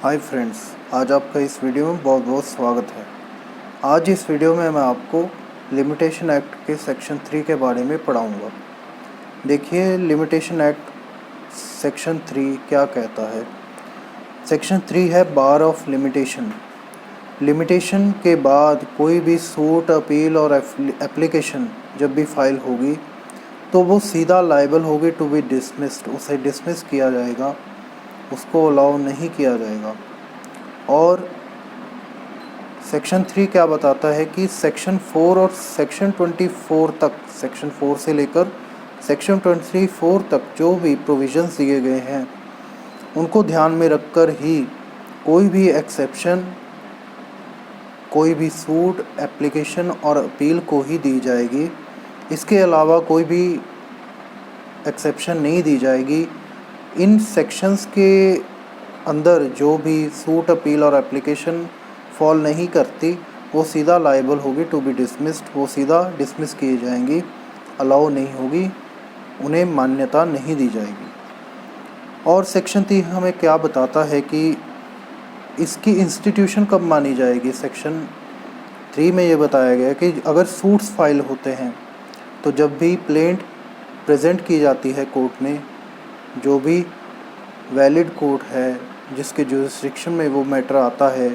Hi friends, आज आपका इस वीडियो में बहुत बहुत स्वागत है। आज इस वीडियो में मैं आपको लिमिटेशन एक्ट के सेक्शन 3 के बारे में पढ़ाऊंगा। देखिए, लिमिटेशन एक्ट सेक्शन 3 क्या कहता है। सेक्शन 3 है बार ऑफ लिमिटेशन। लिमिटेशन के बाद कोई भी सूट, अपील और एप्लीकेशन जब भी फाइल होगी तो वो सीधा लायबल होगी टू बी डिसमिस्ड। उसे डिसमिस किया जाएगा, उसको अलाउ नहीं किया जाएगा। और सेक्शन 3 क्या बताता है कि सेक्शन 4 और सेक्शन 24 तक, सेक्शन 4 से लेकर सेक्शन 24 तक जो भी प्रोविजंस दिए गए हैं उनको ध्यान में रखकर ही कोई भी एक्सेप्शन, कोई भी सूट, एप्लीकेशन और अपील को ही दी जाएगी। इसके अलावा कोई भी एक्सेप्शन नहीं दी जाएगी। इन सेक्शंस के अंदर जो भी सूट, अपील और एप्लीकेशन फॉल नहीं करती वो सीधा लायबल होगी टू बी डिसमिस्ड। वो सीधा डिसमिस किए जाएंगी, अलाउ नहीं होगी, उन्हें मान्यता नहीं दी जाएगी। और सेक्शन 3 हमें क्या बताता है कि इसकी इंस्टीट्यूशन कब मानी जाएगी। सेक्शन 3 में ये बताया गया है कि अगर सूट्स फाइल होते हैं तो जब भी प्लेंट प्रेजेंट की जाती है कोर्ट में, जो भी वैलिड कोर्ट है जिसके जुरिस्डिक्शन में वो मैटर आता है,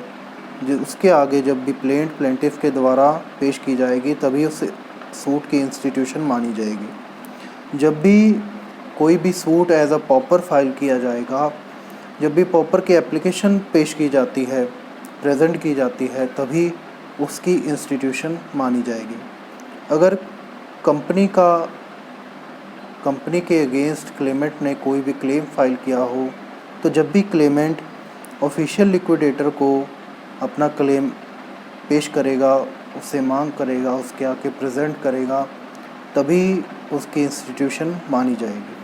जो उसके आगे जब भी प्लेंटिफ के द्वारा पेश की जाएगी तभी उस सूट की इंस्टीट्यूशन मानी जाएगी। जब भी कोई भी suit as a pauper file किया जाएगा, जब भी पॉपर की एप्लीकेशन पेश की जाती है, प्रेजेंट की जाती है, तभी उसकी इंस्टीट्यूशन मानी जाएगी। अगर कंपनी के अगेंस्ट क्लेमेंट ने कोई भी क्लेम फाइल किया हो तो जब भी क्लेमेंट ऑफिशियल लिक्विडेटर को अपना क्लेम पेश करेगा, उससे मांग करेगा, उसके आके प्रेजेंट करेगा, तभी उसकी इंस्टीट्यूशन मानी जाएगी।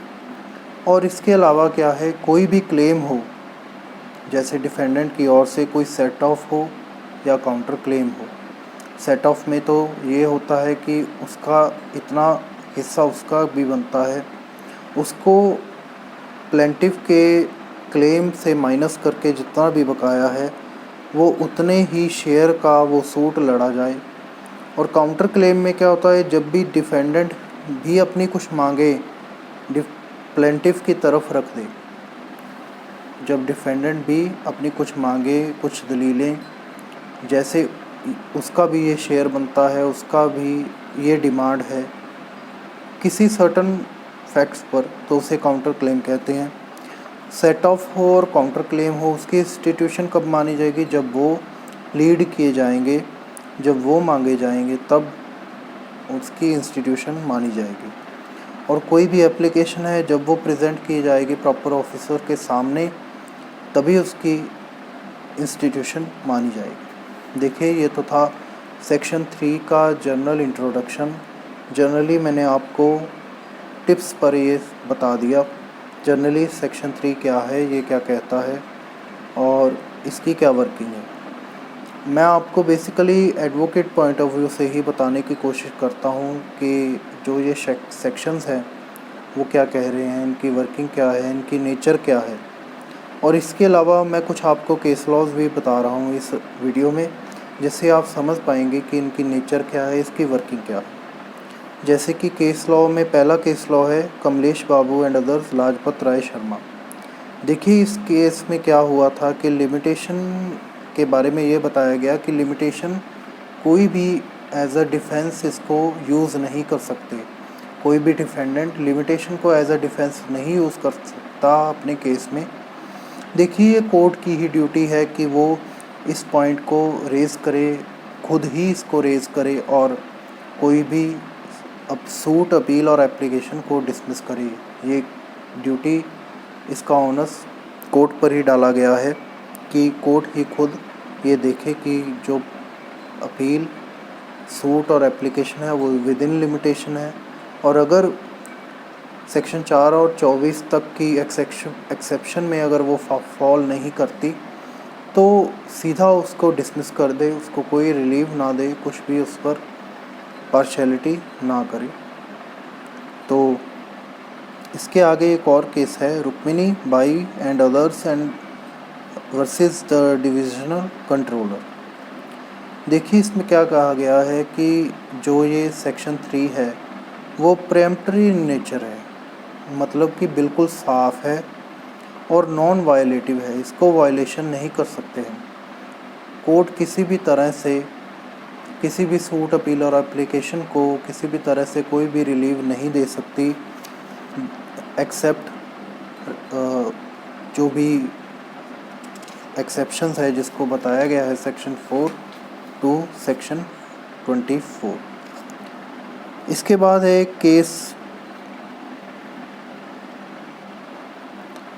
और इसके अलावा क्या है, कोई भी क्लेम हो, जैसे डिफेंडेंट की ओर से कोई सेट ऑफ हो या काउंटर क्लेम हो। सेट ऑफ में तो ये होता है कि उसका इतना हिस्सा उसका भी बनता है, उसको प्लेंटिफ के क्लेम से माइनस करके जितना भी बकाया है वो उतने ही शेयर का वो सूट लड़ा जाए। और काउंटर क्लेम में क्या होता है, जब भी डिफेंडेंट भी अपनी कुछ मांगे प्लेंटिफ की तरफ रख दे, जब डिफेंडेंट भी अपनी कुछ मांगे, कुछ दलीलें, जैसे उसका भी ये शेयर बनता है, उसका भी ये डिमांड है किसी सर्टन फैक्ट्स पर, तो उसे काउंटर क्लेम कहते हैं। सेट ऑफ हो और काउंटर क्लेम हो, उसकी इंस्टीट्यूशन कब मानी जाएगी, जब वो लीड किए जाएंगे, जब वो मांगे जाएंगे, तब उसकी इंस्टीट्यूशन मानी जाएगी। और कोई भी एप्लीकेशन है, जब वो प्रेजेंट की जाएगी प्रॉपर ऑफिसर के सामने, तभी उसकी इंस्टीट्यूशन मानी जाएगी। देखिए, ये तो था सेक्शन 3 का जनरल इंट्रोडक्शन। जनरली मैंने आपको टिप्स पर ये बता दिया, जनरली सेक्शन 3 क्या है, ये क्या कहता है और इसकी क्या वर्किंग है। मैं आपको basically advocate point of view से ही बताने की कोशिश करता हूँ कि जो ये सेक्शंस हैं वो क्या कह रहे हैं, इनकी वर्किंग क्या है, इनकी नेचर क्या है। और इसके अलावा मैं कुछ आपको केस लॉज भी बता रहा हूँ इस वीडियो में, जिससे आप समझ पाएंगे कि इनकी नेचर क्या है, इसकी वर्किंग क्या है। जैसे कि केस लॉ में पहला केस लॉ है कमलेश बाबू एंड अदर्स, लाजपत राय शर्मा। देखिए, इस केस में क्या हुआ था कि लिमिटेशन के बारे में ये बताया गया कि लिमिटेशन कोई भी एज अ डिफेंस इसको यूज़ नहीं कर सकते। कोई भी डिफेंडेंट लिमिटेशन को एज अ डिफेंस नहीं यूज़ कर सकता अपने केस में। देखिए, ये कोर्ट की ही ड्यूटी है कि वो इस पॉइंट को रेज़ करे, खुद ही इसको रेज़ करे और कोई भी अब सूट, अपील और एप्लीकेशन को डिसमिस करे। ये ड्यूटी, इसका ओनस कोर्ट पर ही डाला गया है कि कोर्ट ही खुद ये देखे कि जो अपील, सूट और एप्लीकेशन है वो विद इन लिमिटेशन है। और अगर सेक्शन 4 और 24 तक की एक्सेप्शन में अगर वो फॉल नहीं करती तो सीधा उसको डिसमिस कर दे, उसको कोई रिलीव ना दे, कुछ भी उस पर पार्शियलिटी ना करे। तो इसके आगे एक और केस है Rukmini by and others and versus the divisional controller. देखिए इसमें क्या कहा गया है कि जो ये सेक्शन 3 है वो प्रेम्पटरी इन नेचर है, मतलब कि बिल्कुल साफ़ है और नॉन वायलेटिव है, इसको वायलेशन नहीं कर सकते हैं। कोर्ट किसी भी तरह से किसी भी सूट, अपील और एप्लीकेशन को किसी भी तरह से कोई भी रिलीव नहीं दे सकती एक्सेप्ट जो भी एक्सेप्शंस है जिसको बताया गया है सेक्शन 4 टू सेक्शन 24। इसके बाद है case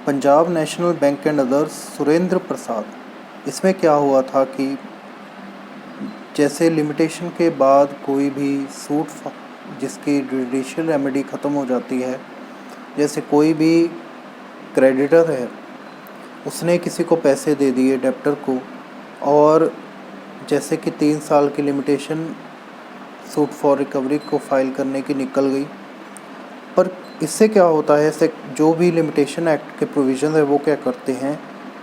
Punjab National Bank and others, Surendra Prasad. इसमें क्या हुआ था कि जैसे लिमिटेशन के बाद कोई भी सूट जिसकी जुडिशियल रेमेडी ख़त्म हो जाती है, जैसे कोई भी क्रेडिटर है उसने किसी को पैसे दे दिए डेप्टर को, और जैसे कि 3 साल की लिमिटेशन सूट फॉर रिकवरी को फाइल करने की निकल गई, पर इससे क्या होता है, जो भी लिमिटेशन एक्ट के प्रोविज़न है वो क्या करते हैं,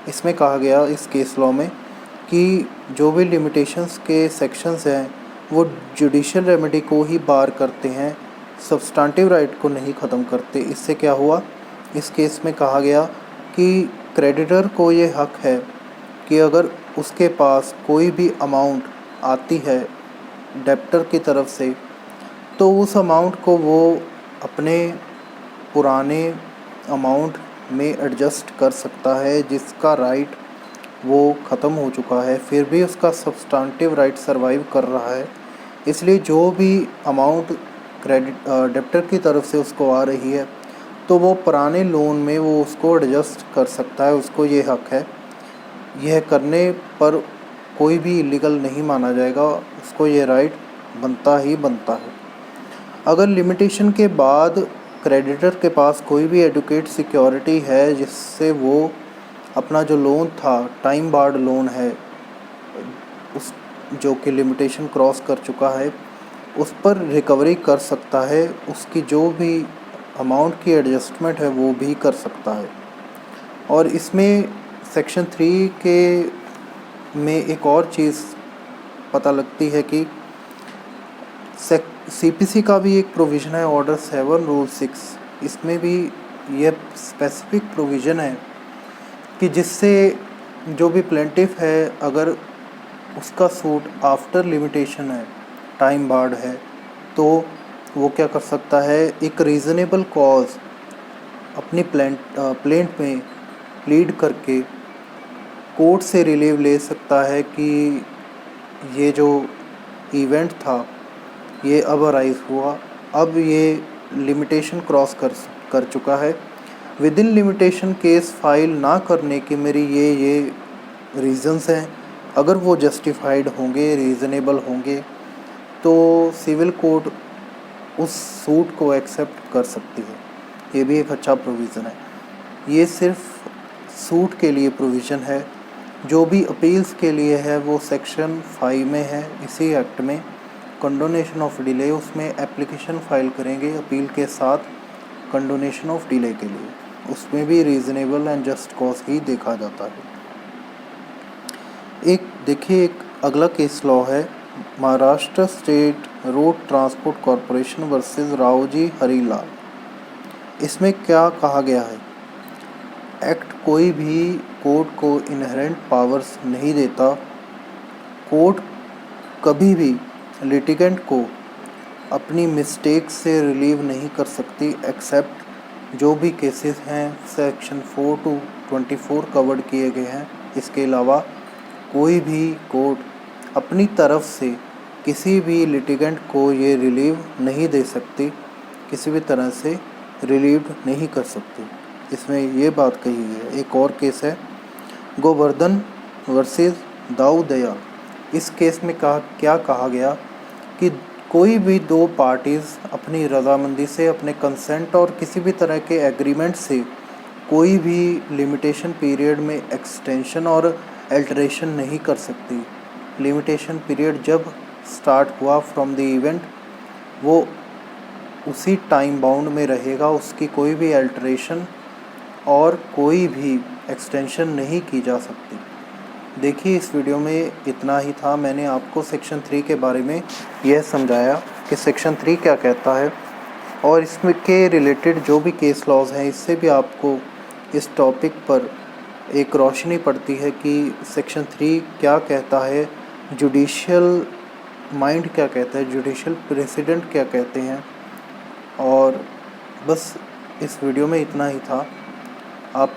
इसमें कहा गया इस केस लॉ में कि जो भी लिमिटेशंस के सेक्शंस हैं वो जुडिशियल रेमेडी को ही बार करते हैं, सब्सटेंटिव राइट को नहीं ख़त्म करते। इससे क्या हुआ, इस केस में कहा गया कि क्रेडिटर को ये हक है कि अगर उसके पास कोई भी अमाउंट आती है डेप्टर की तरफ से, तो उस अमाउंट को वो अपने पुराने अमाउंट में एडजस्ट कर सकता है जिसका राइट वो ख़त्म हो चुका है, फिर भी उसका सब्सटेंटिव राइट सरवाइव कर रहा है। इसलिए जो भी अमाउंट डेप्टर की तरफ से उसको आ रही है तो वो पुराने लोन में वो उसको एडजस्ट कर सकता है, उसको ये हक है। यह करने पर कोई भी इलीगल नहीं माना जाएगा, उसको ये राइट बनता ही बनता है। अगर लिमिटेशन के बाद क्रेडिटर के पास कोई भी एडुकेट सिक्योरिटी है जिससे वो अपना जो लोन था, टाइम बार्ड लोन है, उस जो कि लिमिटेशन क्रॉस कर चुका है, उस पर रिकवरी कर सकता है, उसकी जो भी अमाउंट की एडजस्टमेंट है वो भी कर सकता है। और इसमें सेक्शन 3 के में एक और चीज़ पता लगती है कि CPC का भी एक प्रोविज़न है, ऑर्डर 7 रूल 6। इसमें भी यह स्पेसिफिक प्रोविज़न है कि जिससे जो भी प्लेंटिफ है, अगर उसका सूट आफ्टर लिमिटेशन है, टाइम बार्ड है, तो वो क्या कर सकता है, एक रीज़नेबल कॉज अपनी प्लेंट में प्लीड करके कोर्ट से रिलीव ले सकता है कि ये जो इवेंट था ये अब अराइज हुआ, अब ये लिमिटेशन क्रॉस कर चुका है, with in limitation case file ना करने के मेरी ये रीज़न्स हैं। अगर वो जस्टिफाइड होंगे, रीज़नेबल होंगे, तो सिविल कोर्ट उस सूट को एक्सेप्ट कर सकती है। ये भी एक अच्छा प्रोविज़न है। ये सिर्फ सूट के लिए प्रोविज़न है, जो भी अपील्स के लिए है वो सेक्शन 5 में है, इसी एक्ट में कंडोनेशन ऑफ डिले, उसमें एप्लीकेशन फाइल करेंगे अपील के साथ कंडोनेशन ऑफ डिले के लिए, उसमें भी reasonable and just cause he देखा जाता है। एक अगला केस लॉ है Maharashtra state road transport corporation versus Raoji Harilal. इसमें क्या कहा गया है, एक्ट कोई भी कोर्ट को इनहेरेंट पावर्स नहीं देता। कोर्ट कभी भी लिटिगेंट को अपनी मिस्टेक से रिलीव नहीं कर सकती, एक्सेप्ट जो भी केसेस हैं सेक्शन 4 टू 24 कवर्ड किए गए हैं। इसके अलावा कोई भी कोर्ट अपनी तरफ से किसी भी लिटिगेंट को ये रिलीव नहीं दे सकती, किसी भी तरह से रिलीव नहीं कर सकती। इसमें ये बात कही है। एक और केस है गोवर्धन वर्सेस दाऊ दयाल। इस केस में क्या कहा गया कि कोई भी दो पार्टीज़ अपनी रजामंदी से, अपने कंसेंट और किसी भी तरह के एग्रीमेंट से कोई भी लिमिटेशन पीरियड में एक्सटेंशन और अल्टरेशन नहीं कर सकती। लिमिटेशन पीरियड जब स्टार्ट हुआ फ्रॉम द इवेंट, वो उसी टाइम बाउंड में रहेगा, उसकी कोई भी अल्टरेशन और कोई भी एक्सटेंशन नहीं की जा सकती। देखिए, इस वीडियो में इतना ही था। मैंने आपको सेक्शन 3 के बारे में यह समझाया कि सेक्शन 3 क्या कहता है, और इसमें के रिलेटेड जो भी केस लॉज हैं, इससे भी आपको इस टॉपिक पर एक रोशनी पड़ती है कि सेक्शन 3 क्या कहता है, जुडिशियल माइंड क्या कहता है, जुडिशियल प्रेसिडेंट क्या कहते हैं। और बस इस वीडियो में इतना ही था। आप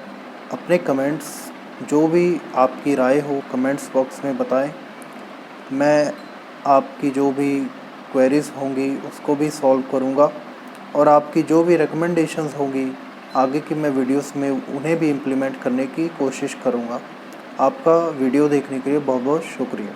अपने कमेंट्स, जो भी आपकी राय हो, कमेंट्स बॉक्स में बताएं। मैं आपकी जो भी क्वेरीज़ होंगी उसको भी सॉल्व करूंगा, और आपकी जो भी रिकमेंडेशंस होंगी आगे की मैं वीडियोस में उन्हें भी इम्प्लीमेंट करने की कोशिश करूंगा। आपका वीडियो देखने के लिए बहुत बहुत शुक्रिया।